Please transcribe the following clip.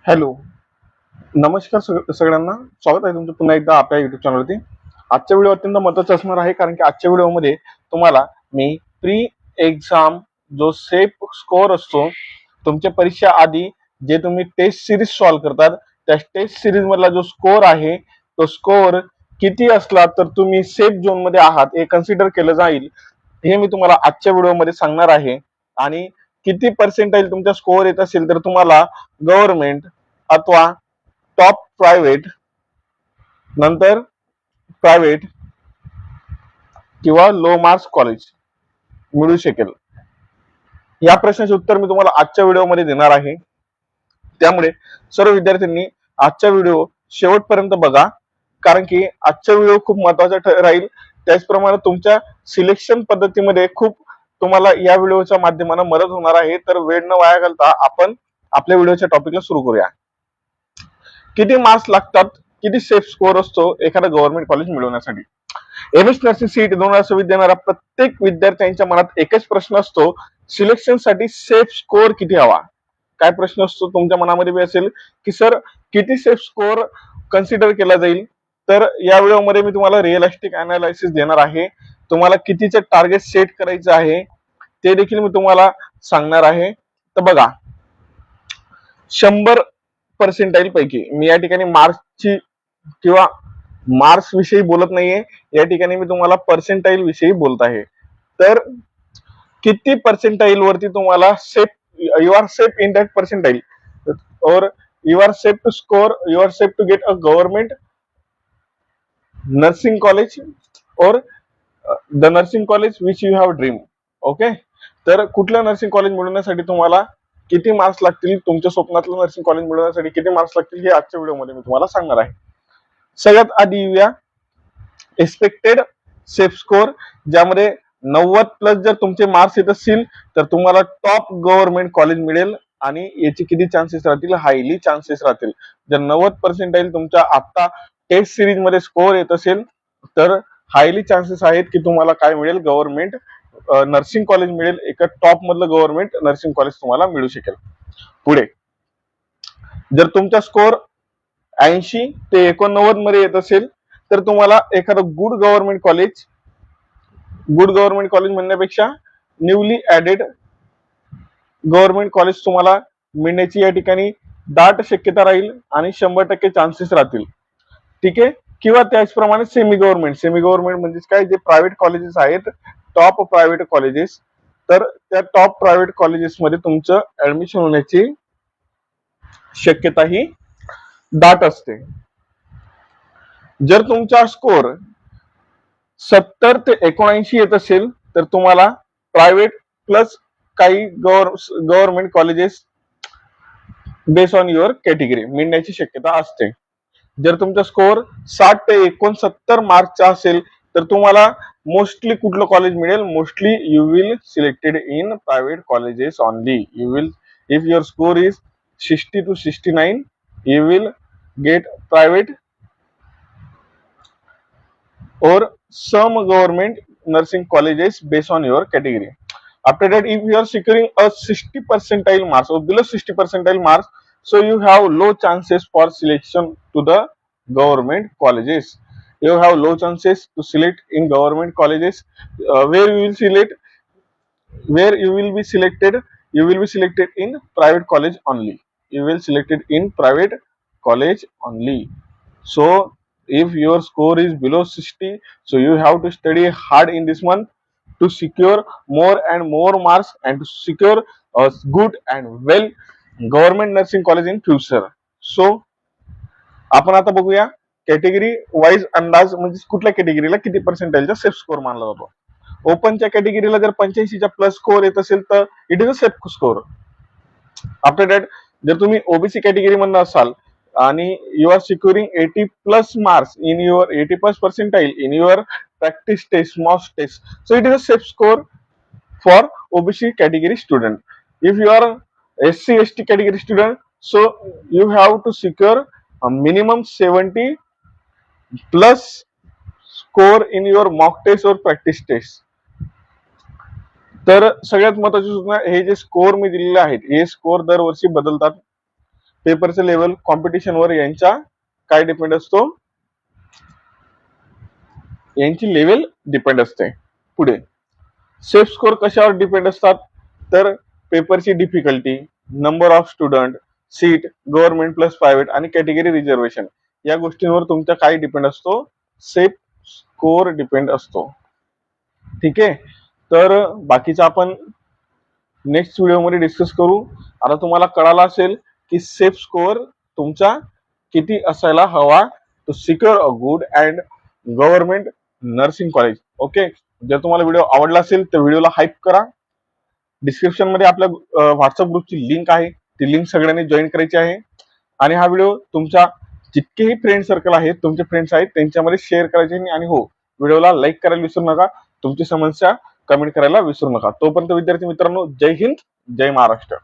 Hello, नमस्कार सगळ्यांना. स्वागत आहे तुमचं पुन्हा एकदा आपल्या युट्यूब चॅनलवरती. आजचा व्हिडिओ अत्यंत महत्त्वाचा असणार आहे, कारण की आजच्या व्हिडिओमध्ये तुम्हाला मी प्री एक्झाम जो सेफ स्कोअर असतो, तुमच्या परीक्षा आधी जे तुम्ही टेस्ट सिरीज सॉल्व्ह करतात, त्या टेस्ट सिरीज मधला जो स्कोअर आहे, तो स्कोअर किती असला तर तुम्ही सेफ झोन मध्ये आहात हे कन्सिडर केलं जाईल, हे मी तुम्हाला आजच्या व्हिडिओमध्ये सांगणार आहे. आणि किती पर्सेंटाईल तुमचा स्कोअर येत असेल तर तुम्हाला गव्हर्नमेंट अथवा टॉप प्रायव्हेट, नंतर प्रायव्हेट किंवा लो मार्क्स कॉलेज मिळू शकेल, या प्रश्नाचे उत्तर मी तुम्हाला आजच्या व्हिडिओमध्ये देणार आहे. त्यामुळे सर्व विद्यार्थ्यांनी आजचा व्हिडिओ शेवटपर्यंत बघा, कारण की आजचा व्हिडिओ खूप महत्वाचा राहील. त्याचप्रमाणे तुमच्या सिलेक्शन पद्धतीमध्ये खूप तुम्हाला या व्हिडिओच्या माध्यमाने मदत होणार आहे. तर वेळ न वाया घालता आपण आपल्या व्हिडिओच्या टॉपिकला सुरू करूया. किती मार्क्स लागतात, किती सेफ स्कोअर असतो एखादं गव्हर्नमेंट कॉलेज मिळवण्यासाठी? एमएस नर्सिंग सीईटी 2026 देणाऱ्या प्रत्येक विद्यार्थ्यांच्या मनात एकच प्रश्न असतो, सिलेक्शन साठी सेफ स्कोअर किती हवा? काय प्रश्न असतो तुमच्या मनामध्ये बी असेल की सर किती सेफ स्कोअर कन्सिडर केला जाईल? तर या व्हिडिओमध्ये मी तुम्हाला रिअलिस्टिक अनालिसिस देणार आहे. तुम्हाला कितीचं टार्गेट सेट करायचं आहे ते देखील मी तुम्हाला सांगणार आहे. तर बघा, 100% पैकी मी या ठिकाणी मार्क्सची किंवा मार्क्स विषयी बोलत नाहीये, या ठिकाणी मी तुम्हाला पर्सेंटाईल विषयी बोलत आहे. तर किती पर्सेंटाईल वरती तुम्हाला safe, you are safe in that percentile, और you are safe to score, you are safe to get a government nursing college और the nursing college which you have dream. Okay, तर कुठलं नर्सिंग कॉलेज मिळवण्यासाठी तुम्हाला किती marks लागतील, तुमच्या स्वप्नातलं नर्सिंग कॉलेज मिळवण्यासाठी किती मार्क्स लागतील, हे आजच्या व्हिडिओमध्ये मी तुम्हाला सांगणार आहे. सगळ्यात आधी येऊया एक्सपेक्टेड सेफ स्कोर, ज्यामध्ये 90+ जर तुमचे मार्क्स येत असतील तर तुम्हाला टॉप गव्हर्नमेंट कॉलेज मिळेल. आणि याचे किती चान्सेस राहतील? हायली चान्सेस राहतील. जर 90% तुमच्या आता टेस्ट सिरीज मध्ये स्कोअर येत असेल तर हायली चान्सेस आहेत की तुम्हाला काय मिळेल? गव्हर्नमेंट नर्सिंग कॉलेज मिळेल. एका टॉप मधलं गव्हर्नमेंट नर्सिंग कॉलेज तुम्हाला मिळू शकेल. पुढे, जर तुमचा स्कोअर 80 ते 89 मध्ये येत असेल तर तुम्हाला एखादं गुड गव्हर्नमेंट कॉलेज म्हणण्यापेक्षा न्यूली ऍडेड गव्हर्नमेंट कॉलेज तुम्हाला मिळण्याची या ठिकाणी दाट शक्यता राहील आणि 100% चान्सेस राहतील. ठीक आहे. किंवा त्याचप्रमाणे सेमी गव्हर्नमेंट म्हणजे काय? जे प्रायव्हेट कॉलेजेस आहेत, टॉप प्रायव्हेट कॉलेजेस, तर त्या टॉप प्रायव्हेट कॉलेजेस मध्ये तुमचं ऍडमिशन होण्याची शक्यता ही दाट असते. जर तुमचा स्कोअर 70 ते 79 येत असेल तर तुम्हाला प्रायव्हेट प्लस काही government colleges base on your category मिळण्याची शक्यता असते. जर तुमचा स्कोअर 60 ते 69 मार्क्सचा असेल तर तुम्हाला मोस्टली कुठलं कॉलेज मिळेल? Mostly you will selected in private colleges only. You will, if your score is 60 to 69, you will get private or some government nursing colleges based on your category. After that, if you are securing a 60 percentile marks or below 60 percentile marks, so you have low chances for selection to the government colleges. You have low chances to select in government colleges, where you will be selected. You will be selected in private college only. You will selected in private college only. So if your score is below 60, so you have to study hard in this month to secure more and more marks and to secure a good and well government nursing college in future. So आपण आता बघूया category wise अंदाज, म्हणजे कुठल्या कॅटेगरीला किती पर्सेंटेजचा safe score मानला जातो. ओपनच्या कॅटेगरीला जर 85च्या प्लस स्कोर येत असेल तर it is a safe score. After that, जर तुम्ही ओबीसी कॅटेगरी मधनं असाल आणि you are securing 80+ marks in your 80+ percentile in your practice test, mock test, so it is a safe score for OBC category student. If you are SC ST category student, so you have to secure a minimum 70+ score in your mock test or practice test. तर सगळ्यात महत्वाची सूचना, हे जे score मी दिलेले आहेत हे score दरवर्षी बदलतात. पेपरचे लेवल कॉम्पिटिशनवर यांच्या काय डिपेंड असतो, यांची लेवल डिपेंड असते. पुढे सेफ स्कोर कशावर डिपेंड असतात, तर पेपरची difficulty, number of student, seat, government plus private आणि कॅटेगरी रिझर्वेशन या गोष्टींवर तुमचा काय डिपेंड असतो, सेफ स्कोर डिपेंड असतो. ठीक आहे, तर बाकीचं आपण नेक्स्ट व्हिडिओमध्ये डिस्कस करू. आता तुम्हाला कळालं असेल की सेफ स्कोर तुमचा किती असायला हवा to secure a good and government nursing college. Okay, जर तुम्हाला व्हिडिओ आवडला असेल तर व्हिडिओला हाईप करा. डिस्क्रिप्शन मध्ये आपल्या व्हॉट्सअप ग्रुपची लिंक आहे, ती लिंक सगळ्यांनी जॉईन करायची आहे. आणि हा व्हिडिओ तुमच्या जितकेही फ्रेंड सर्कल आहेत, तुमचे फ्रेंड्स आहेत त्यांच्यामध्ये शेअर करायचे. आणि हो, व्हिडिओला लाईक करायला विसरू नका, तुमची समस्या कमेंट करायला विसरू नका. तोपर्यंत विद्यार्थी मित्रांनो, जय हिंद, जय महाराष्ट्र.